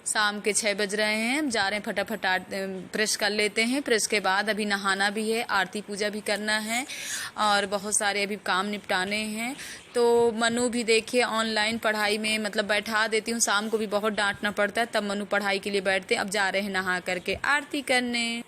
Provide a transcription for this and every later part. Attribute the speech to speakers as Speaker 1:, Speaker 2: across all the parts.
Speaker 1: शाम के 6 बज रहे हैं। हम जा रहे हैं फटाफट प्रेस कर लेते हैं। प्रेस के बाद अभी नहाना भी है, आरती पूजा भी करना है और बहुत सारे अभी काम निपटाने हैं। तो मनु भी देखिए ऑनलाइन पढ़ाई में मतलब बैठा देती हूँ, शाम को भी बहुत डांटना पड़ता है, तब मनु पढ़ाई के लिए बैठते। अब जा रहे हैं नहा करके आरती करने।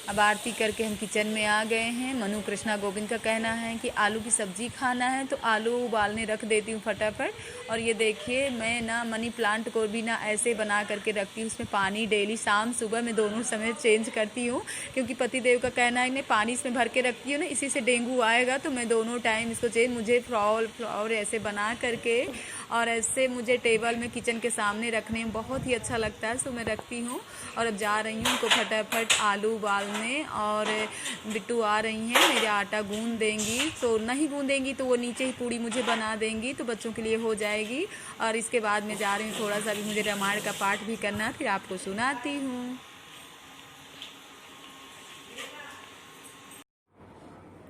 Speaker 1: अब आरती करके हम किचन में आ गए हैं। मनु कृष्णा गोविंद का कहना है कि आलू की सब्जी खाना है, तो आलू उबालने रख देती हूँ फटाफट। और ये देखिए मैं ना मनी प्लांट को भी ना ऐसे बना करके रखती हूँ, उसमें पानी डेली शाम सुबह मैं दोनों समय चेंज करती हूँ, क्योंकि पतिदेव का कहना है कि पानी इसमें भर के रखती हूँ ना, इसी से डेंगू आएगा। तो मैं दोनों टाइम इसको चेंज, मुझे फ्लावर ऐसे बना करके और ऐसे मुझे टेबल में किचन के सामने रखने में बहुत ही अच्छा लगता है, सो मैं रखती हूँ। और अब जा रही हूँ उनको फटाफट आलू उबालने। और बिट्टू आ रही हैं, मेरे आटा गूंद देंगी, तो नहीं गूंदेंगी तो वो नीचे ही पूड़ी मुझे बना देंगी, तो बच्चों के लिए हो जाएगी। और इसके बाद मैं जा रही हूँ, थोड़ा सा भी मुझे रामायण का पाठ भी करना, फिर आपको सुनाती हूँ।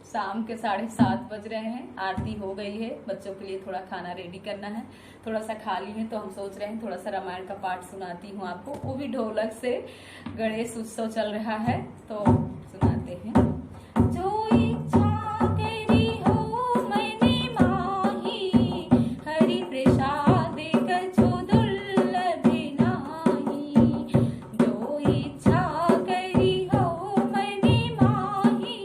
Speaker 1: शाम के 7:30 बज रहे हैं, आरती हो गई है। बच्चों के लिए थोड़ा खाना रेडी करना है, थोड़ा सा खा ली है, तो हम सोच रहे हैं थोड़ा सा रामायण का पाठ सुनाती हूँ आपको, वो भी ढोलक से। गणेश उत्सव चल रहा है तो सुनाते हैं। जो इच्छा करी हो मैंने माही, हरि प्रसाद कछु दुर्लभ नाही। जो इच्छा करी हो मैंने माही,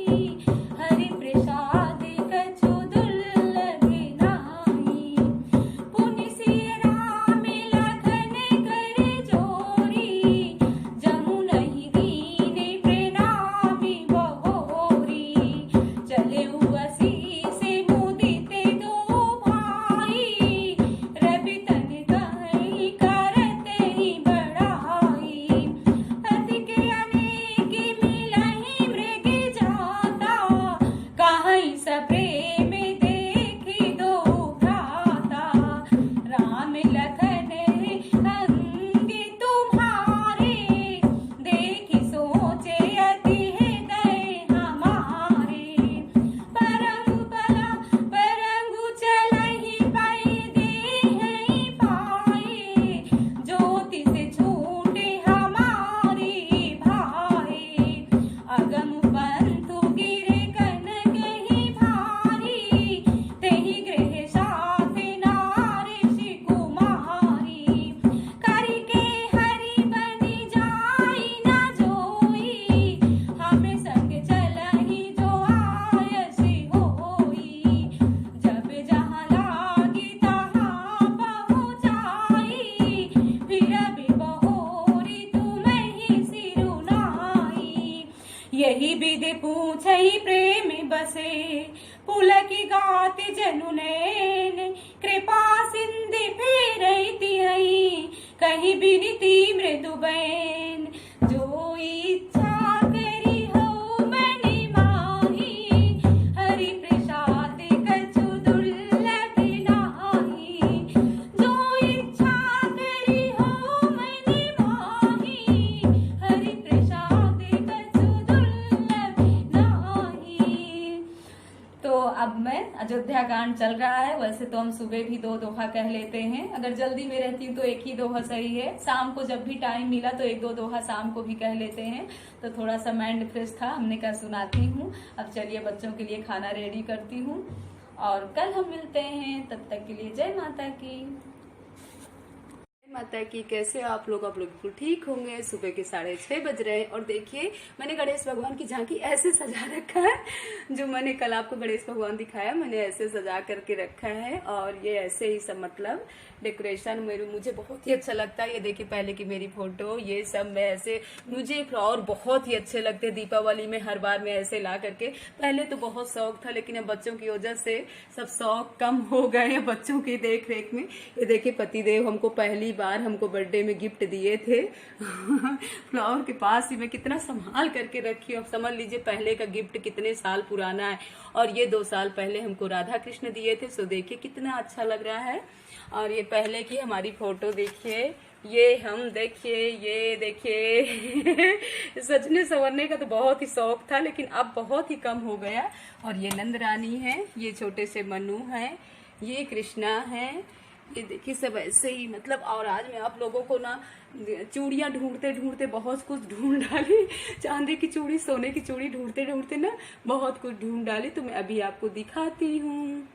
Speaker 1: हरि प्रसाद कछु दुर्लभ नाही। पुनि सिय राम लखन कर जोरी, जमु नहीं दीने प्रणामी बहोरी। चले उसी से मुदिते दो भाई, रवि तन कहीं करते ही बढ़ाई। अधिक अनेक मिलहि मृग जाता, कहीं सप्रेम देखी दो भ्राता। राम लखन अंग तुम्हारे, देखी सोचे अति हृदय हमारे। परंग बला परंगु चलहि पै देहि पाए, ज्योति से छूटे हमारी भाई। अगम पंथु गिरे कनकहि भारी, तेहि गृह साथे नारी कुमारी। करिके हरि बनि जाई न जोई, हमें संग चलहि जो आयसि होई। जब जहाँ लागी तहाँ पहुँचाई, फिरबि बहोरी तुम्हि सिरुनाई। यही विधि पूछहि प्रेम बसे, पुलकी गात जनु नैन। कृपा सिंधि फेरहि तिहहि, कहीं बिनती मृदु बैन। जो इच्छा करी हो मैंने माही, हरि प्रसाद कछु दुर्लभ नाही। जो इच्छा करी हो मैंने माही, हरि प्रसाद कछु दुर्लभ नाही। तो अब मैं अयोध्या कांड चल रहा है। वैसे तो हम सुबह भी 2 दोहा कह लेते हैं, अगर जल्दी में रहती हूँ तो एक ही दोहा सही है। शाम को जब भी टाइम मिला तो 1-2 दोहा शाम को भी कह लेते हैं। तो थोड़ा सा माइंड फ्रेश था, हमने कहा सुनाती हूँ। अब चलिए बच्चों के लिए खाना रेडी करती हूँ और कल हम मिलते हैं। तब तक के लिए जय माता की। माता की कैसे हो आप लोग बिल्कुल ठीक होंगे। सुबह के 6:30 बज रहे हैं और देखिए मैंने गणेश भगवान की झांकी ऐसे सजा रखा है। जो मैंने कल आपको गणेश भगवान दिखाया मैंने ऐसे सजा करके रखा है और ये ऐसे ही सब मतलब डेकोरेशन मुझे बहुत ही अच्छा लगता है। ये देखिए पहले की मेरी फोटो, ये सब मैं ऐसे, मुझे फ्लावर बहुत ही अच्छे लगते हैं। दीपावली में हर बार मैं ऐसे ला करके, पहले तो बहुत शौक था लेकिन अब बच्चों की वजह से सब शौक कम हो गए हैं बच्चों की देख रेख में। ये देखिए पतिदेव हमको पहली बार हमको बर्थडे में गिफ्ट दिए थे फ्लावर के पास ही मैं कितना संभाल करके रखी हूँ। अब समझ लीजिए पहले का गिफ्ट कितने साल पुराना है और ये 2 साल पहले हमको राधा कृष्ण दिए थे। सो देखिए कितना अच्छा लग रहा है। और ये पहले की हमारी फोटो देखिए, ये हम देखिए, ये देखिए सजने संवरने का तो बहुत ही शौक था लेकिन अब बहुत ही कम हो गया। और ये नंद रानी है, ये छोटे से मनु है, ये कृष्णा है, ये देखिए सब ऐसे ही मतलब। और आज मैं आप लोगों को ना चूड़ियां ढूंढते ढूंढते बहुत कुछ ढूंढ डाली। चांदी की चूड़ी, सोने की चूड़ी ढूंढते ढूंढते ना बहुत कुछ ढूंढ डाली। तो मैं अभी आपको दिखाती हूँ।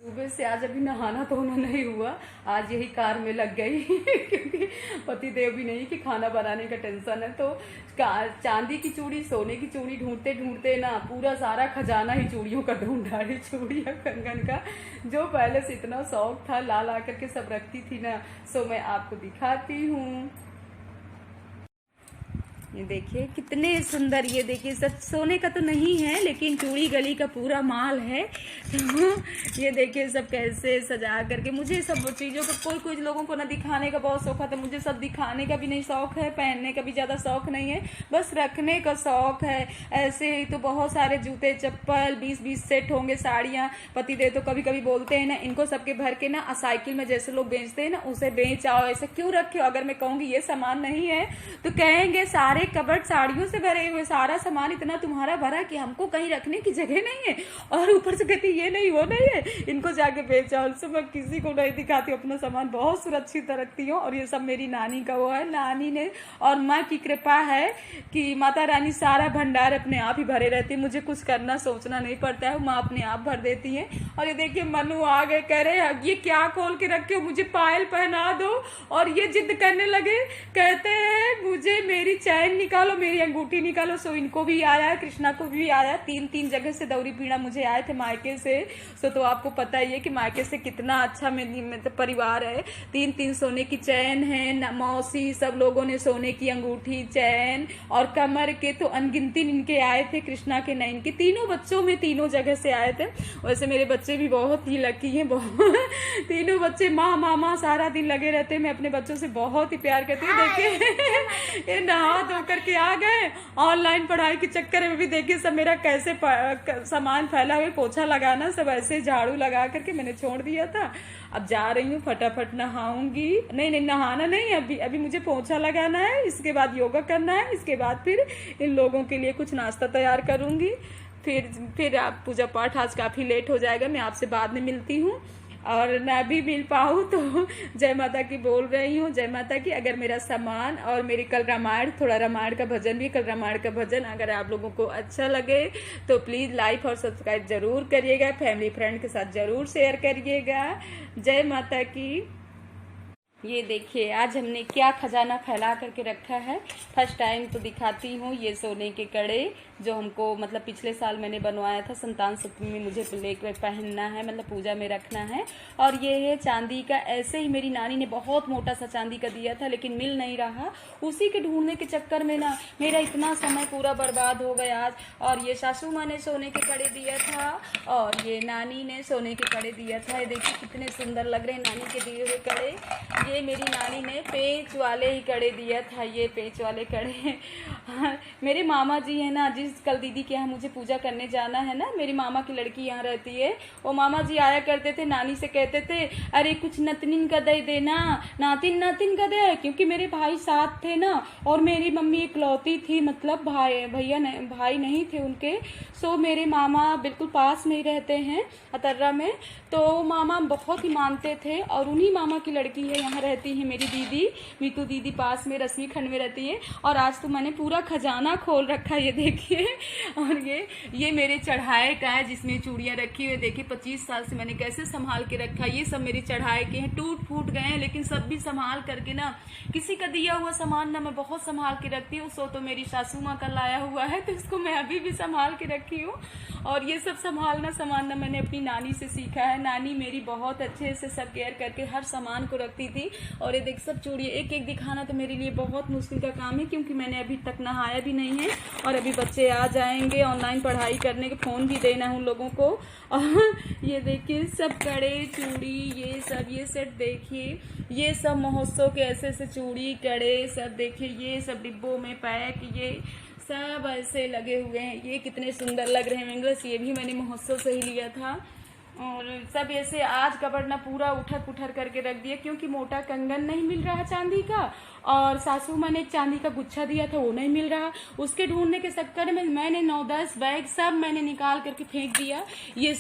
Speaker 1: सुबह से आज अभी नहाना धोना नहीं हुआ, आज यही कार में लग गई क्योंकि पतिदेव भी नहीं कि खाना बनाने का टेंशन है। तो चांदी की चूड़ी, सोने की चूड़ी ढूंढते ढूंढते ना पूरा सारा खजाना ही चूड़ियों का ढूंढ डाली। चूड़ी या कंगन का जो पहले से इतना शौक था ला ला करके सब रखती थी ना। सो मैं आपको दिखाती हूँ। ये देखिए कितने सुंदर, ये देखिए सच सोने का तो नहीं है लेकिन चूड़ी गली का पूरा माल है। तो ये देखिए सब कैसे सजा करके, मुझे सब चीज़ों को कोई लोगों को ना दिखाने का बहुत शौक है। मुझे सब दिखाने का भी नहीं शौक है, पहनने का भी ज़्यादा शौक नहीं है, बस रखने का शौक है। ऐसे ही तो बहुत सारे जूते चप्पल 20-20 सेट होंगे, साड़ियाँ। पतिदेव तो कभी कभी बोलते हैं ना इनको सबके भर के ना साइकिल में जैसे लोग बेचते हैं ना उसे बेच आओ, ऐसे क्यों रखे हो। अगर मैं कहूँगी ये सामान नहीं है तो कहेंगे सारे कबर्ड साड़ियों से भरे हुए, सारा सामान इतना तुम्हारा भरा कि हमको कहीं रखने की जगह नहीं है। और ऊपर से कहती ये नहीं वो नहीं है, इनको जाके बेच आओ। उससे मैं किसी को नहीं दिखाती हूँ, अपना सामान बहुत सुरक्षित रखती हूँ। और ये सब मेरी नानी का वो है, नानी ने और माँ की कृपा है कि माता रानी सारा भंडार अपने आप ही भरे रहती है। मुझे कुछ करना सोचना नहीं पड़ता है, माँ अपने आप भर देती है। और ये देखिए मनु आ गए, कह रहे ये क्या खोल के रखे हो, मुझे पायल पहना दो। और ये जिद करने लगे, कहते हैं मुझे मेरी चैन निकालो, मेरी अंगूठी निकालो। सो इनको भी आया, कृष्णा को भी आया, 3-3 जगह से दौरी पीड़ा मुझे आए थे मायके से। सो तो आपको पता ही है कि मायके से कितना अच्छा मतलब परिवार है। 3-3 सोने की चैन है, मौसी सब लोगों ने सोने की अंगूठी, चैन और कमर के तो अनगिनती इनके आए थे। कृष्णा के नहीं, इनके तीनों बच्चों में 3 जगह से आए थे। वैसे मेरे बच्चे भी बहुत ही लकी हैं, बहुत तीनों बच्चे माँ मामा सारा दिन लगे रहते हैं। मैं अपने बच्चों से बहुत ही प्यार करती हूँ। देखिए ये नहा धो करके आ गए, ऑनलाइन पढ़ाई के चक्कर में भी देखिए सब मेरा कैसे सामान फैला हुआ, पोछा लगाना सब ऐसे झाड़ू लगा करके मैंने छोड़ दिया था। अब जा रही हूँ फटाफट नहाऊंगी। नहीं नहाना नहीं, अभी मुझे पोछा लगाना है, इसके बाद योगा करना है, इसके बाद फिर इन लोगों के लिए कुछ नाश्ता तैयार करूंगी। फिर आप पूजा पाठ, आज काफी लेट हो जाएगा, मैं आपसे बाद में मिलती हूँ। और ना भी मिल पाऊँ तो जय माता की बोल रही हूँ, जय माता की। अगर मेरा सामान और मेरी कल रामायण, थोड़ा रामायण का भजन भी, कल रामायण का भजन अगर आप लोगों को अच्छा लगे तो प्लीज़ लाइक और सब्सक्राइब जरूर करिएगा, फैमिली फ्रेंड के साथ जरूर शेयर करिएगा। जय माता की। ये देखिए आज हमने क्या खजाना फैला करके रखा है। फर्स्ट टाइम तो दिखाती हूँ, ये सोने के कड़े जो हमको मतलब पिछले साल मैंने बनवाया था, संतान सप्तमी में मुझे लेकर पहनना है, मतलब पूजा में रखना है। और ये है चांदी का, ऐसे ही मेरी नानी ने बहुत मोटा सा चांदी का दिया था लेकिन मिल नहीं रहा, उसी के ढूंढने के चक्कर में ना मेरा इतना समय पूरा बर्बाद हो गया आज। और ये सासू माँ ने सोने के कड़े दिया था और ये नानी ने सोने के कड़े दिया था। ये देखिए कितने सुंदर लग रहे हैं नानी के दिए हुए कड़े। ये मेरी नानी ने पेंच वाले ही कड़े दिया था, ये पेंच वाले कड़े। हाँ, मेरे मामा जी है ना, जिस कल दीदी के यहाँ मुझे पूजा करने जाना है ना, मेरी मामा की लड़की यहाँ रहती है, वो मामा जी आया करते थे, नानी से कहते थे अरे कुछ नतनिन का दे देना, नातिन नातिन का दे, क्योंकि मेरे भाई साथ थे ना, और मेरी मम्मी इकलौती थी, मतलब भाई नहीं थे उनके। सो मेरे मामा बिल्कुल पास में ही रहते हैं अतर्रा में, तो मामा बहुत ही मानते थे। और उन्हीं मामा की लड़की है, यहाँ रहती है मेरी दीदी मीतू दीदी, पास में रश्मि खंड में रहती है। और आज तो मैंने पूरा खजाना खोल रखा है, ये देखिए। और ये मेरे चढ़ाए का है, जिसमें चूड़ियाँ रखी हुई, देखिए 25 साल से मैंने कैसे संभाल के रखा। ये सब मेरे चढ़ाए के हैं, टूट फूट गए हैं, लेकिन सब भी संभाल करके ना, किसी का दिया हुआ सामान ना मैं बहुत संभाल के रखती हूँ। सो तो मेरी सासू माँ का लाया हुआ है, तो इसको मैं अभी भी संभाल के रखी हूँ। और ये सब संभालना मैंने अपनी नानी से सीखा है। नानी मेरी बहुत अच्छे से सब केयर करके हर सामान को रखती थी। और ये देख, सब चूड़ियाँ एक एक दिखाना तो मेरे लिए बहुत मुश्किल का काम है, क्योंकि मैंने अभी तक नहाया भी नहीं है, और अभी बच्चे आ जाएंगे, ऑनलाइन पढ़ाई करने के, फ़ोन भी देना है उन लोगों को। और ये देखिए सब कड़े चूड़ी, ये सब, ये सेट देखिए, ये सब महोत्सव के ऐसे ऐसे चूड़ी कड़े सब देखिए, ये सब डिब्बों में पैक, ये सब ऐसे लगे हुए हैं। ये कितने सुंदर लग रहे हैं मंगलस, ये भी मैंने महोत्सव से ही लिया था। और सब ऐसे आज कपड़ ना पूरा उठर पुठर करके रख दिया, क्योंकि मोटा कंगन नहीं मिल रहा चांदी का, और सासू माँ ने एक चांदी का गुच्छा दिया था, वो नहीं मिल रहा। उसके ढूंढने के चक्कर में मैंने 9-10 बैग सब मैंने निकाल करके फेंक दिया। ये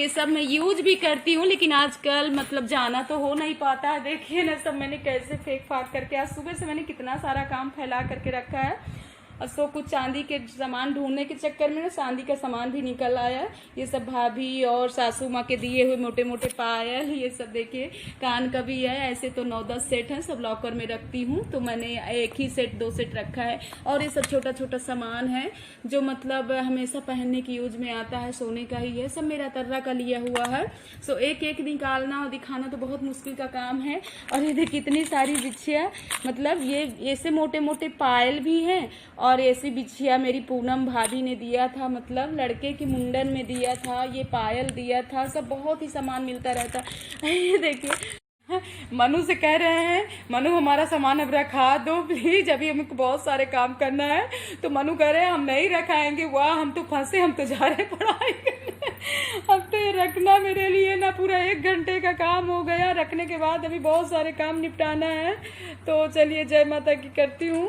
Speaker 1: सब मैं यूज भी करती हूँ, लेकिन आजकल मतलब जाना तो हो नहीं पाता। देखिए ना सब मैंने कैसे फेंक फाक करके, आज सुबह से मैंने कितना सारा काम फैला करके रखा है। और सो कुछ चांदी के सामान ढूंढने के चक्कर में ना चांदी का सामान भी निकल आया। ये सब भाभी और सासू माँ के दिए हुए मोटे मोटे पायल, ये सब देखिए, कान का भी है। ऐसे तो 9-10 सेट हैं, सब लॉकर में रखती हूँ, तो मैंने एक ही सेट 2 सेट रखा है। और ये सब छोटा छोटा सामान है, जो मतलब हमेशा पहनने की यूज में आता है, सोने का ही है, सब मेरा तर्रा का लिया हुआ है। सो एक एक निकालना और दिखाना तो बहुत मुश्किल का काम है। और ये देखिए कितनी सारी बिछिया, मतलब ये ऐसे मोटे मोटे पायल भी हैं, और ऐसी बिछिया मेरी पूनम भाभी ने दिया था, मतलब लड़के के मुंडन में दिया था, ये पायल दिया था, सब बहुत ही सामान मिलता रहता है। ये देखिए मनु से कह रहे हैं, मनु हमारा सामान अब रखा दो प्लीज, अभी हमें बहुत सारे काम करना है। तो मनु कह रहे हैं हम नहीं रखाएंगे, वाह हम तो फंसे, हम तो जा रहे पढ़ाई करने। अब तो ये रखना मेरे लिए ना पूरा 1 घंटे का काम हो गया। रखने के बाद अभी बहुत सारे काम निपटाना है। तो चलिए जय माता की करती हूँ।